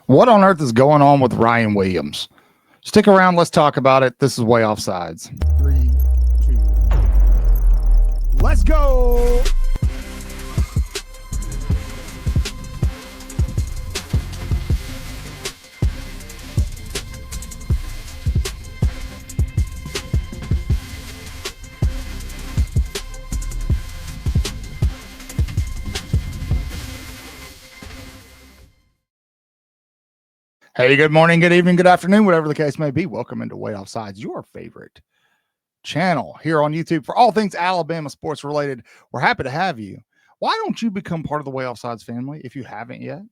What on earth is going on with Ryan Williams? Stick around. Let's talk about it. This is Way Offsides. 3, 2, let's go. Hey, good morning, good evening, good afternoon, whatever the case may be. Welcome into Way Offsides, your favorite channel here on YouTube for all things Alabama sports related. We're happy to have you. Why don't you become part of the Way Offsides family if you haven't yet?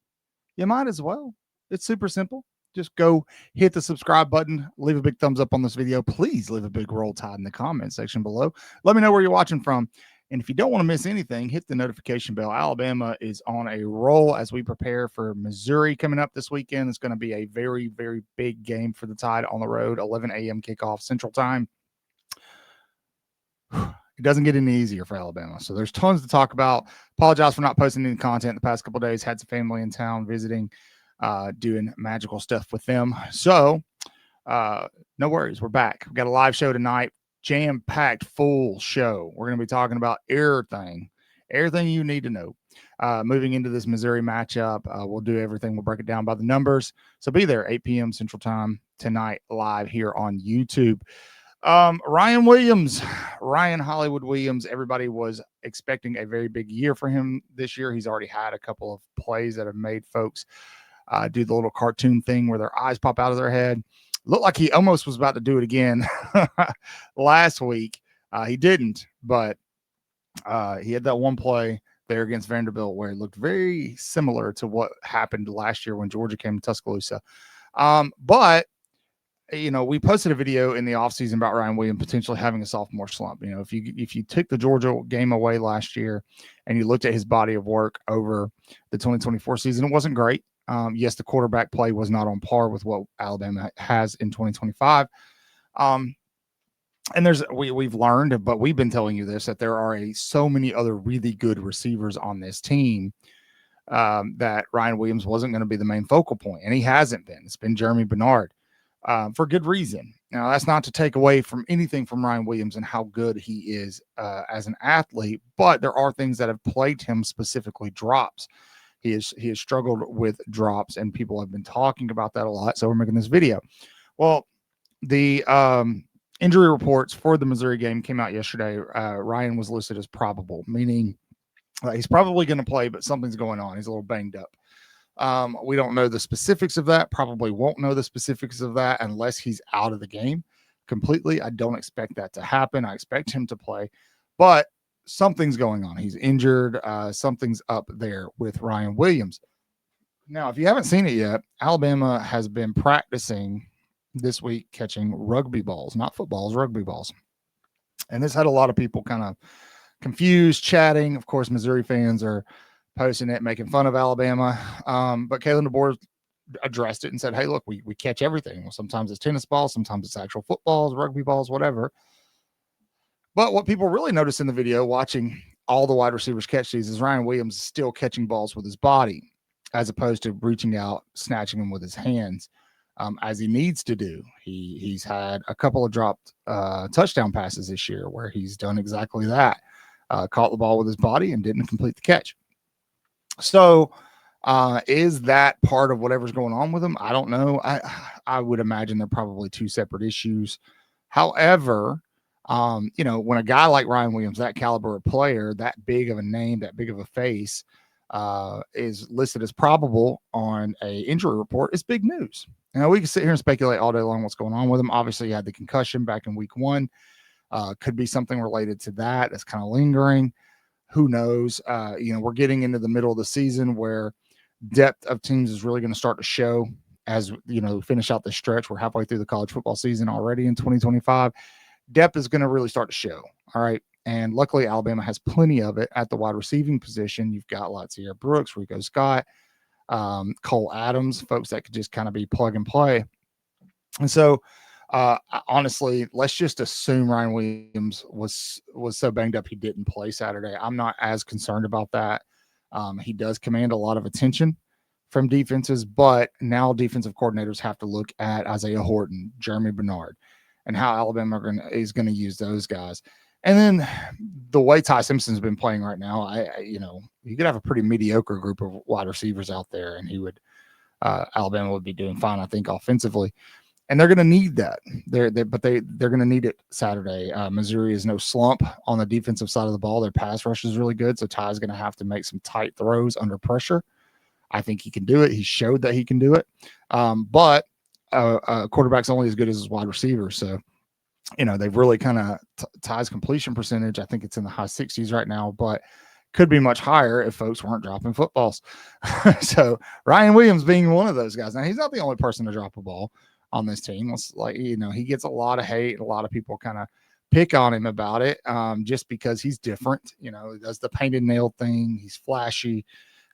You might as well. It's super simple. Just go hit the subscribe button, leave a big thumbs up on this video. Please leave a big roll tide in the comment section below. Let me know where you're watching from. And if you don't want to miss anything, hit the notification bell. Alabama is on a roll as we prepare for Missouri coming up this weekend. It's going to be a very, very big game for the Tide on the road, 11 a.m. kickoff Central Time. It doesn't get any easier for Alabama. So there's tons to talk about. Apologize for not posting any content the past couple of days. Had some family in town visiting, doing magical stuff with them. So no worries. We're back. We've got a live show tonight. Jam-packed full show. We're going to be talking about everything you need to know. Moving into this Missouri matchup, we'll do everything. We'll break it down by the numbers. So be there 8 p.m. Central Time tonight live here on YouTube. Ryan Hollywood Williams, everybody was expecting a very big year for him this year. He's already had a couple of plays that have made folks do the little cartoon thing where their eyes pop out of their head. Looked like he almost was about to do it again last week. He didn't, but he had that one play there against Vanderbilt where it looked very similar to what happened last year when Georgia came to Tuscaloosa. But you know, we posted a video in the offseason about Ryan Williams potentially having a sophomore slump. You know, if you took the Georgia game away last year and you looked at his body of work over the 2024 season, it wasn't great. Yes, the quarterback play was not on par with what Alabama has in 2025. And we've learned, but we've been telling you this, that there are so many other really good receivers on this team that Ryan Williams wasn't going to be the main focal point, and he hasn't been. It's been Jeremy Bernard for good reason. Now, that's not to take away from anything from Ryan Williams and how good he is as an athlete, but there are things that have plagued him, specifically drops. He has struggled with drops, and people have been talking about that a lot. So we're making this video. Well, the injury reports for the Missouri game came out yesterday. Ryan was listed as probable, meaning he's probably going to play, but something's going on. He's a little banged up. We don't know the specifics of that. Probably won't know the specifics of that unless he's out of the game completely. I don't expect that to happen. I expect him to play, but something's going on. He's injured. Something's up there with Ryan Williams. Now, if you haven't seen it yet, Alabama has been practicing this week catching rugby balls, not footballs, rugby balls. And this had a lot of people kind of confused, chatting. Of course, Missouri fans are posting it, making fun of Alabama. But Kalen DeBoer addressed it and said, hey, look, we catch everything. Well, sometimes it's tennis balls, sometimes it's actual footballs, rugby balls, whatever. But what people really noticed in the video, watching all the wide receivers catch these, is Ryan Williams is still catching balls with his body as opposed to reaching out, snatching them with his hands, as he needs to do. He's had a couple of dropped touchdown passes this year where he's done exactly that, caught the ball with his body and didn't complete the catch. So is that part of whatever's going on with him? I don't know. I would imagine they're probably two separate issues. However, you know, when a guy like Ryan Williams, that caliber of player, that big of a name, that big of a face, is listed as probable on a injury report, it's big news. Now, we can sit here and speculate all day long what's going on with him. Obviously, he had the concussion back in week 1. Could be something related to that that's kind of lingering. Who knows? You know, we're getting into the middle of the season where depth of teams is really going to start to show as, you know, finish out the stretch. We're halfway through the college football season already in 2025. Depth is going to really start to show. All right. And luckily, Alabama has plenty of it at the wide receiving position. You've got Latsier Brooks, Rico Scott, Cole Adams, folks that could just kind of be plug and play. And so, honestly, let's just assume Ryan Williams was so banged up he didn't play Saturday. I'm not as concerned about that. He does command a lot of attention from defenses, but now defensive coordinators have to look at Isaiah Horton, Jeremy Bernard, and how Alabama is going to use those guys. And then the way Ty Simpson's been playing right now, you could have a pretty mediocre group of wide receivers out there, and Alabama would be doing fine, I think, offensively. And they're going to need that. They're going to need it Saturday. Missouri is no slump on the defensive side of the ball. Their pass rush is really good, so Ty's going to have to make some tight throws under pressure. I think he can do it. He showed that he can do it. But quarterback's only as good as his wide receiver. So, they've really kind of Ty's completion percentage. I think it's in the high 60s right now, but could be much higher if folks weren't dropping footballs. So Ryan Williams being one of those guys. Now, he's not the only person to drop a ball on this team. It's like, he gets a lot of hate. A lot of people kind of pick on him about it just because he's different. He does the painted nail thing. He's flashy.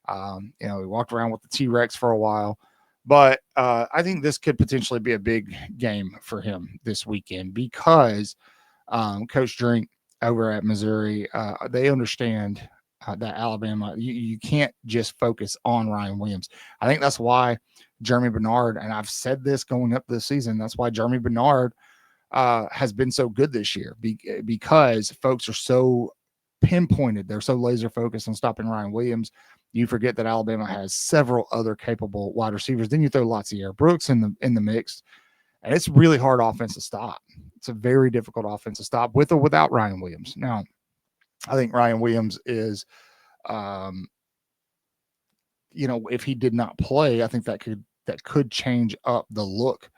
He walked around with the T-Rex for a while. But I think this could potentially be a big game for him this weekend because Coach Drink over at Missouri, they understand that Alabama, you can't just focus on Ryan Williams. I think that's why Jeremy Bernard, and I've said this going up this season, that's why Jeremy Bernard has been so good this year because folks are so pinpointed. They're so laser focused on stopping Ryan Williams. You forget that Alabama has several other capable wide receivers. Then you throw Latsier Brooks in the mix, and it's really hard offense to stop. It's a very difficult offense to stop with or without Ryan Williams. Now, I think Ryan Williams is, if he did not play, I think that could change up the look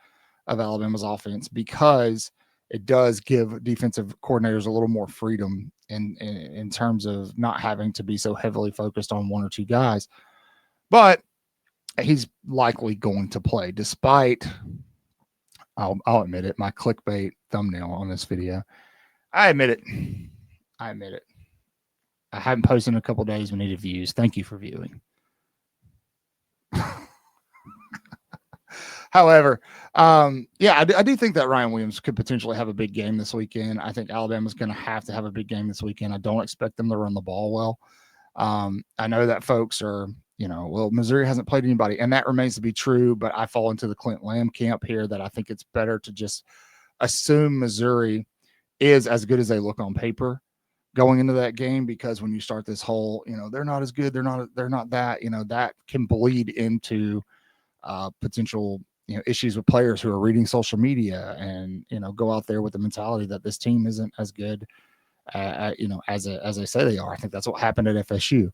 of Alabama's offense because it does give defensive coordinators a little more freedom in terms of not having to be so heavily focused on one or two guys. But he's likely going to play despite, I'll admit it, my clickbait thumbnail on this video. I admit it. I haven't posted in a couple of days. We needed views. Thank you for viewing. However, I do think that Ryan Williams could potentially have a big game this weekend. I think Alabama's going to have a big game this weekend. I don't expect them to run the ball well. I know that folks are, Missouri hasn't played anybody, and that remains to be true, but I fall into the Clint Lamb camp here that I think it's better to just assume Missouri is as good as they look on paper going into that game, because when you start this whole, they're not as good, they're not that, that can bleed into potential issues with players who are reading social media and go out there with the mentality that this team isn't as good as they say they are. I think that's what happened at FSU,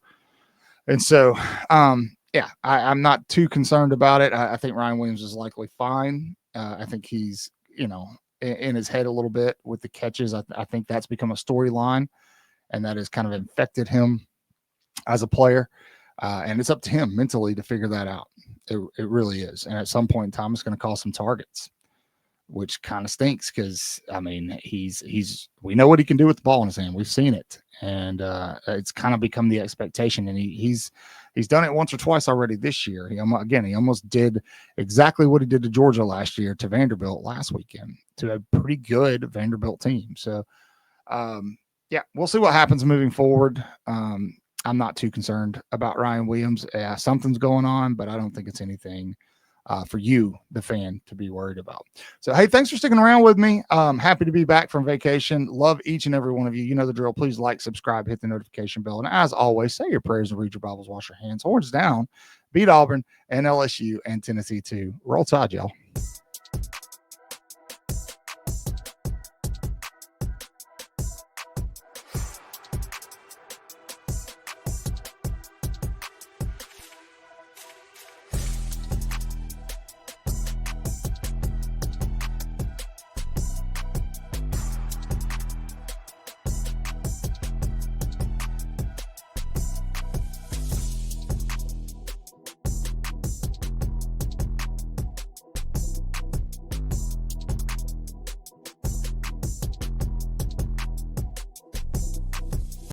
and so I'm not too concerned about it. I think Ryan Williams is likely fine. I think he's in his head a little bit with the catches. I think that's become a storyline, and that has kind of infected him as a player. And it's up to him mentally to figure that out. It really is. And at some point in time, it's going to cause some targets, which kind of stinks because, we know what he can do with the ball in his hand. We've seen it. And it's kind of become the expectation. And he's done it once or twice already this year. He almost did exactly what he did to Georgia last year to Vanderbilt last weekend, to a pretty good Vanderbilt team. So, we'll see what happens moving forward. I'm not too concerned about Ryan Williams. Something's going on, but I don't think it's anything for you, the fan, to be worried about. So, hey, thanks for sticking around with me. Happy to be back from vacation. Love each and every one of you. You know the drill. Please like, subscribe, hit the notification bell. And as always, say your prayers and read your Bibles, wash your hands. Horns down, beat Auburn and LSU and Tennessee too. Roll Tide, y'all.